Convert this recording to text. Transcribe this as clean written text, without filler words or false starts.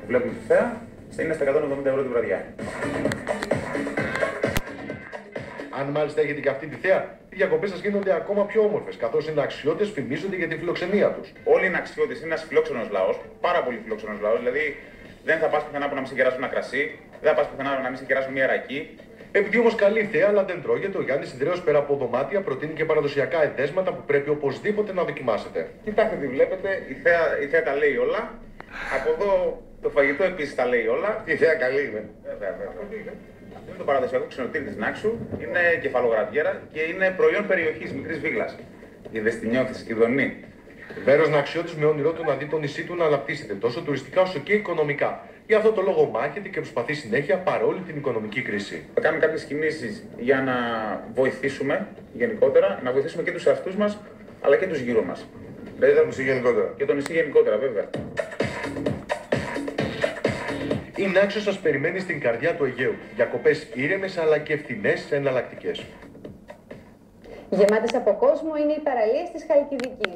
που βλέπουμε τη θέα είναι στα 170 ευρώ την βραδιά. Αν μάλιστα έχετε και αυτή τη θέα, οι διακοπές σας γίνονται ακόμα πιο όμορφες, καθώς οι αξιώτες φημίζονται για τη φιλοξενία τους. Όλοι οι αξιώτες είναι ένας φιλόξενος λαός, πάρα πολύ φιλόξενος λαός, δηλαδή δεν θα πας πουθενά που να μην σε κεράσουν ένα κρασί, δεν θα πας πουθενά να μην σε κεράσουν μια ρακή. Επειδή όμως καλή θέα, αλλά δεν τρώγεται, ο Γιάννης Ιδραίος πέρα από δωμάτια προτείνει και παραδοσιακά εδέσματα που πρέπει οπωσδήποτε να δοκιμάσετε. Κοιτάξτε τι βλέπετε, η θέα τα λέει όλα. Από εδώ το φαγητό επίσης τα λέει όλα. Η θέα καλή είναι. Βέβαια. Είναι το παραδοσιακό ξενοτήρι της Νάξου, είναι κεφαλογρατιέρα και είναι προϊόν περιοχής Μικρής Βίγλας. Είδες τη νιώθεις, ειδονή. Μέρος Ναξιώτης με όνειρό του να δει το νησί του να αναπτύσσεται τόσο τουριστικά όσο και οικονομικά. Γι' αυτό το λόγο μάχεται και προσπαθεί συνέχεια παρόλη την οικονομική κρίση. Θα κάνουμε κάποιες κινήσεις για να βοηθήσουμε γενικότερα, να βοηθήσουμε και τους εαυτούς μας αλλά και τους γύρω μας. Δηλαδή το νησί γενικότερα. Και το νησί γενικότερα, βέβαια. Η Νάξος σας περιμένει στην καρδιά του Αιγαίου. Διακοπές ήρεμες αλλά και φθηνές εναλλακτικές. Γεμάτες από κόσμο είναι οι παραλίες της Χαλκιδικής.